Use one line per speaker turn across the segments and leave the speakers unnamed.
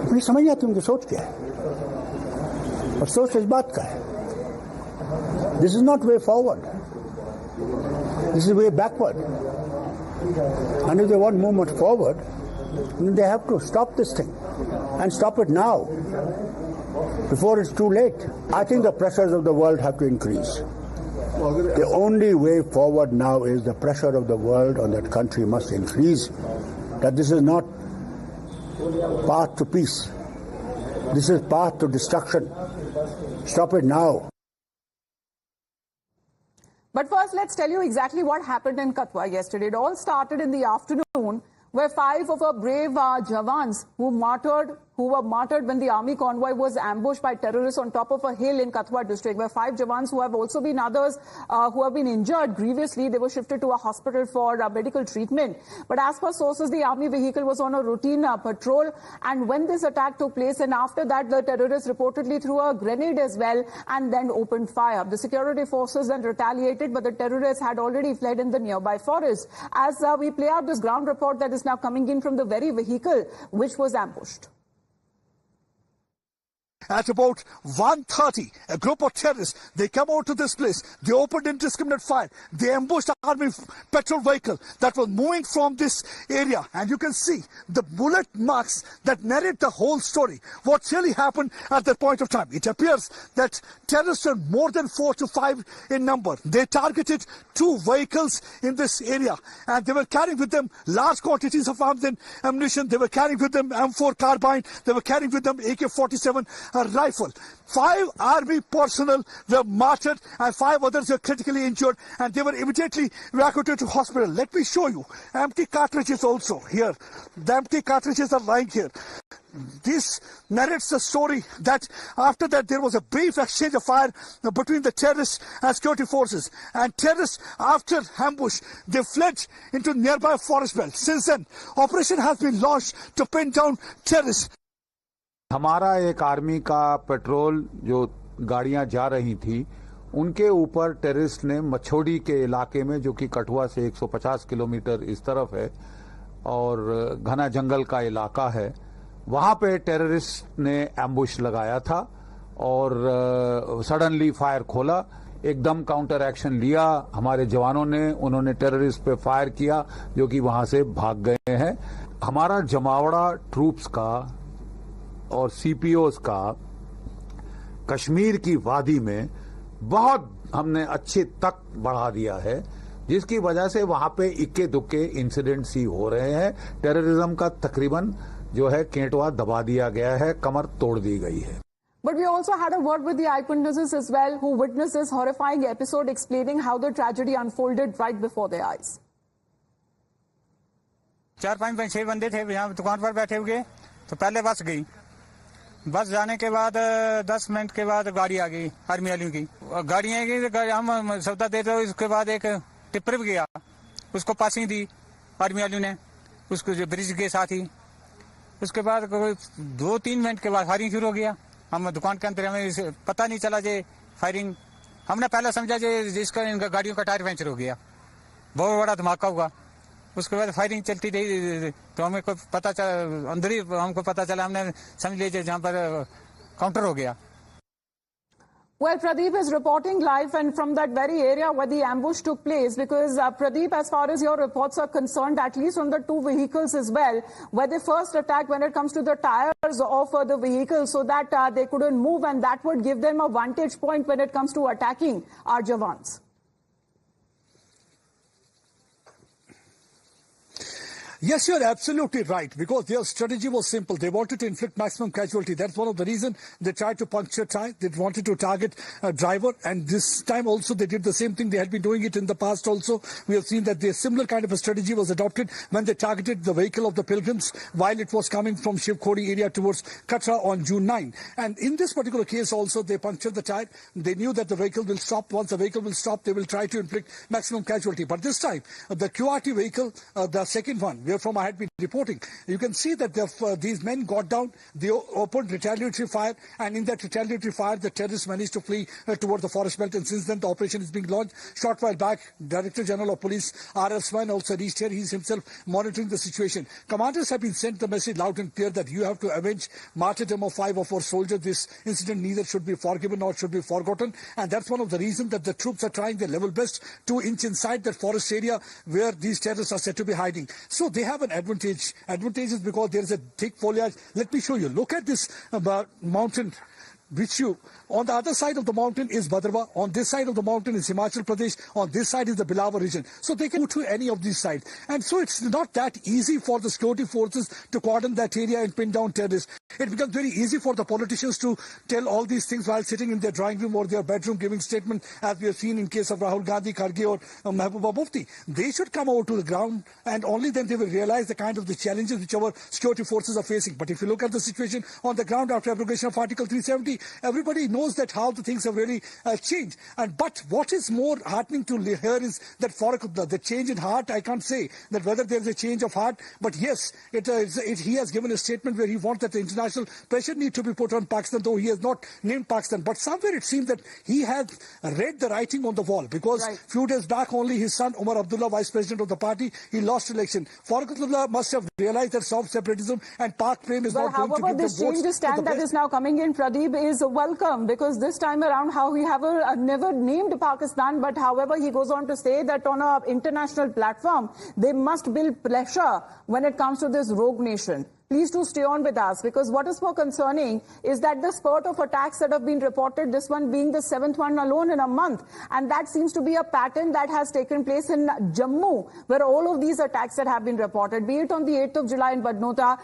अपनी समझ आती उनकी सोच क्या है और सोच इस बात का है this is not way forward this is way backward and if they want movement forward they have to stop this thing and stop it now before it's too late. I think the pressures of the world have to increase. The only way forward now is the pressure of the world on that country must increase, that this is not path to peace. This is path to destruction. Stop it now.
But first, let's tell you exactly what happened in Katwa yesterday. It all started in the afternoon, where 5 of our brave Jawans who were martyred when the army convoy was ambushed by terrorists on top of a hill in Katwa district, where 5 Jawans who have also been others who have been injured grievously. They were shifted to a hospital for medical treatment. But as per sources, the army vehicle was on a routine patrol, and when this attack took place, and after that the terrorists reportedly threw a grenade as well and then opened fire. The security forces then retaliated, but the terrorists had already fled in the nearby forest. As we play out this ground report that is now coming in from the very vehicle which was ambushed.
At about 1:30, a group of terrorists, they come out to this place. They opened indiscriminate fire. They ambushed an army petrol vehicle that was moving from this area. And you can see the bullet marks that narrate the whole story. What really happened at that point of time? It appears that terrorists were more than 4 to 5 in number. They targeted 2 vehicles in this area. And they were carrying with them large quantities of arms and ammunition. They were carrying with them M4 carbine. They were carrying with them AK-47 rifle. 5 army personnel were martyred and 5 others were critically injured, and they were immediately evacuated to hospital. Let me show you empty cartridges also here. The empty cartridges are lying here. This narrates the story that after that there was a brief exchange of fire between the terrorists and security forces, and terrorists, after ambush, they fled into nearby forest belt. Since then, operation has been launched to pin down terrorists.
हमारा एक army का petrol जो गाड़ियां जा रही थी उनके ऊपर टेररिस्ट ने मछोड़ी के इलाके में, जो कि कठुआ से 150 किलोमीटर इस तरफ है और घना जंगल का इलाका है, वहां पे टेररिस्ट ने एम्बुश लगाया था और सडनली फायर खोला. एकदम काउंटर एक्शन लिया हमारे जवानों ने. उन्होंने टेररिस्ट पे फायर किया जो कि वहां से भाग गए हैं. हमारा जमावड़ा ट्रूप्स का और सीपीओस का कश्मीर की वादी में बहुत हमने अच्छे तक बढ़ा दिया है, जिसकी वजह से वहां पे इक्के दुक्के इंसिडेंट्स ही हो रहे हैं. टेररिज्म का तकरीबन जो है केंटवा दबा दिया गया है, कमर तोड़ दी गई है.
But we also had a word with the eyewitnesses as well, who witnessed this horrifying episode, explaining how the tragedy unfolded right before their eyes.
4-5-6 बंदे थे यहाँ दुकान पर बैठे हुए, तो पहले बस गई. बस जाने के बाद 10 मिनट के बाद गाड़ी आ गई आर्मी वालों की. गाड़ी आई, हम सौदा देते हुए उसके बाद एक टिप्पर भी गया, उसको पासिंग दी आर्मी वालों ने, उसको जो ब्रिज के साथ ही. उसके बाद 2-3 मिनट के बाद फायरिंग शुरू हो गया. हम दुकान के अंदर, हमें पता नहीं चला जे फायरिंग. हमने पहले समझा जे जिसका इनका गाड़ियों का टायर पंचर हो गया. बहुत बड़ा धमाका हुआ. उसके बाद फायरिंग चलती रही तो हमें कोई पता चला, अंदर ही हमको पता चला, हमने समझ लीजिए जहाँ पर काउंटर हो गया.
Well, Pradeep is reporting live and from that very area where the ambush took place, because Pradeep, as far as your reports are concerned, at least on the 2 vehicles as well, where they first attacked when it comes to the tires of the vehicle, so that they couldn't move, and that would give them a vantage point when it comes to attacking our Jawans.
Yes, you're absolutely right, because their strategy was simple. They wanted to inflict maximum casualty. That's one of the reasons they tried to puncture tires. They wanted to target a driver, and this time also they did the same thing. They had been doing it in the past also. We have seen that the similar kind of a strategy was adopted when they targeted the vehicle of the pilgrims while it was coming from Shiv Khodi area towards Katra on June 9. And in this particular case also, they punctured the tire. They knew that the vehicle will stop. Once the vehicle will stop, they will try to inflict maximum casualty. But this time, the QRT vehicle, the second one, wherefrom I had been reporting. You can see that these men got down, they opened retaliatory fire, and in that retaliatory fire, the terrorists managed to flee toward the forest belt, and since then the operation is being launched. Short while back, Director General of Police R.S. Swain also reached here. He is himself monitoring the situation. Commanders have been sent the message loud and clear that you have to avenge martyrdom of 5 of our soldiers. This incident neither should be forgiven nor should be forgotten, and that's one of the reasons that the troops are trying their level best to inch inside that forest area where these terrorists are said to be hiding. So they have an advantage. Advantage is because there is a thick foliage. Let me show you. Look at this mountain. On the other side of the mountain is Bhadrava. On this side of the mountain is Himachal Pradesh. On this side is the Bilawar region. So they can go to any of these sides. And so it's not that easy for the security forces to cordon that area and pin down terrorists. It becomes very easy for the politicians to tell all these things while sitting in their drawing room or their bedroom giving statement, as we have seen in case of Rahul Gandhi, Kharge or Mehbooba Mufti. They should come over to the ground, and only then they will realize the kind of the challenges which our security forces are facing. But if you look at the situation on the ground after abrogation of Article 370, everybody knows that how the things have really changed. But what is more heartening to hear is that Farooq, the change in heart, I can't say that whether there is a change of heart, but yes, he has given a statement where he wants that the international pressure need to be put on Pakistan, though he has not named Pakistan. But somewhere it seems that he has read the writing on the wall, because few days back only his son Umar Abdullah, vice president of the party, he lost election. Farooq must have realized that soft separatism and Pak Prem is not going to give them votes.
However, this change of stand that is now coming in, Pradeep, is welcome, because this time around how he never named Pakistan, but however he goes on to say that on an international platform they must build pressure when it comes to this rogue nation. Please do stay on with us, because what is more concerning is that the spurt of attacks that have been reported, this one being the 7th one alone in a month, and that seems to be a pattern that has taken place in Jammu, where all of these attacks that have been reported, be it on the 8th of July in Badnota,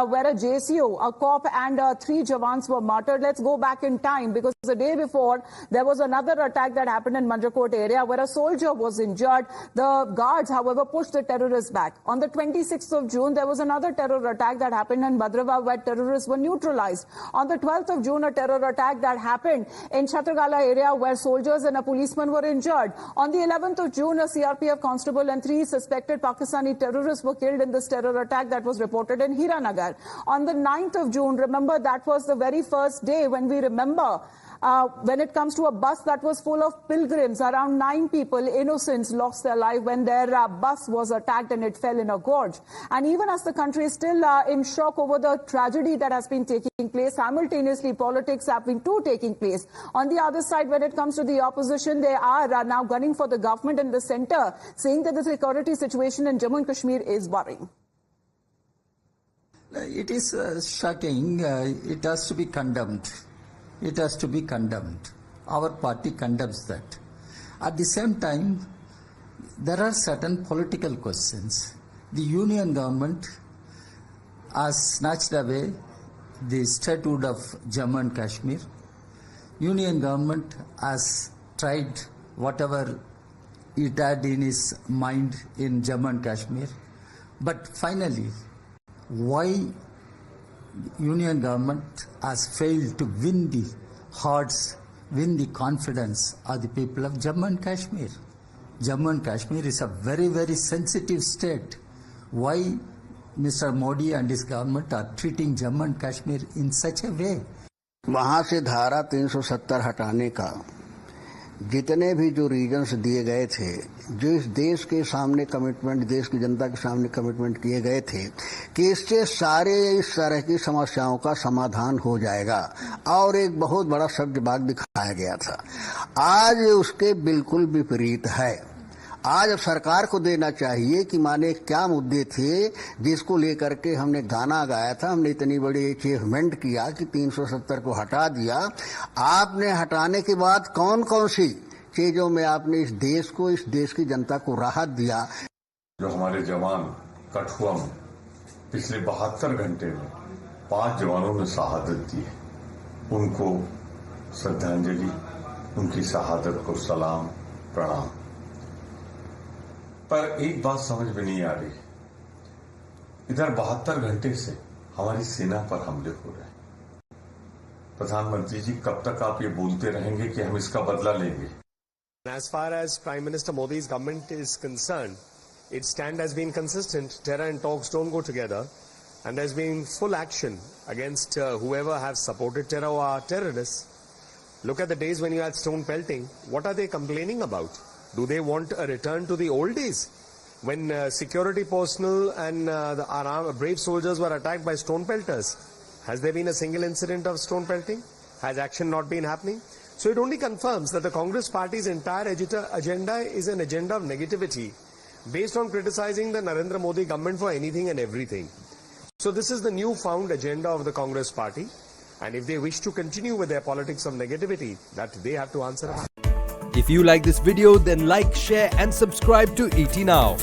where a JCO, a cop and 3 Jawans were martyred. Let's go back in time, because the day before there was another attack that happened in Manjakot area where a soldier was injured. The guards, however, pushed the terrorists back. On the 26th of June, there was another terror attack that happened in Bhadrava where terrorists were neutralized. On the 12th of June, a terror attack that happened in Chhatragala area where soldiers and a policeman were injured. On the 11th of June, a CRPF constable and 3 suspected Pakistani terrorists were killed in this terror attack that was reported in Hiranagar. On the 9th of June, remember, that was the very first day when we remember when it comes to a bus that was full of pilgrims, around 9 people, innocents, lost their life when their bus was attacked and it fell in a gorge. And even as the country is still in shock over the tragedy that has been taking place, simultaneously politics have been taking place. On the other side, when it comes to the opposition, they are now gunning for the government in the centre, saying that the security situation in Jammu and Kashmir is worrying.
It is shocking. It has to be condemned. It has to be condemned. Our party condemns that. At the same time, there are certain political questions. The union government has snatched away the statehood of Jammu and Kashmir. Union government has tried whatever it had in its mind in Jammu and Kashmir. But finally, why union government has failed to win the hearts, win the confidence of the people of Jammu and Kashmir? Jammu and Kashmir is a very, very sensitive state. Why Mr. Modi and his government are treating Jammu and Kashmir in such a way?
वहाँ से धारा 370 हटाने का जितने भी जो regions दिए गए थे, जो इस देश के सामने कमिटमेंट, देश की जनता के सामने कमिटमेंट किए गए थे कि इससे सारे इस तरह की समस्याओं का समाधान हो जाएगा, और एक बहुत बड़ा सब्ज-बाग दिखाया गया था, आज उसके बिल्कुल विपरीत है। आज अब सरकार को देना चाहिए कि माने क्या मुद्दे थे जिसको लेकर के हमने गाना गाया था, हमने इतनी बड़ी अचीवमेंट किया कि 370 को हटा दिया। आपने हटाने के बाद कौन कौन सी चीजों में आपने इस देश को, इस देश की जनता को राहत दिया?
जो हमारे जवान कठुआ में पिछले 72 घंटे में 5 जवानों ने शहादत दी है, उनको श्रद्धांजलि, उनकी शहादत को सलाम प्रणाम। पर एक बात समझ में नहीं आ रही, इधर 72 घंटे से हमारी सेना पर हमले हो रहे हैं। प्रधानमंत्री जी, कब तक आप ये बोलते रहेंगे कि हम इसका बदला लेंगे?
As far as Prime Minister Modi's government is concerned, its stand has been consistent. Terror and talks don't go together. And there's been full action against whoever has supported terror or are terrorists. Look at the days when you had stone pelting. What are they complaining about? Do they want a return to the old days? When security personnel and our brave soldiers were attacked by stone pelters? Has there been a single incident of stone pelting? Has action not been happening? So it only confirms that the Congress party's entire agenda is an agenda of negativity based on criticizing the Narendra Modi government for anything and everything. So this is the newfound agenda of the Congress party. And if they wish to continue with their politics of negativity, that they have to answer.
If you like this video, then like, share and subscribe to ET Now.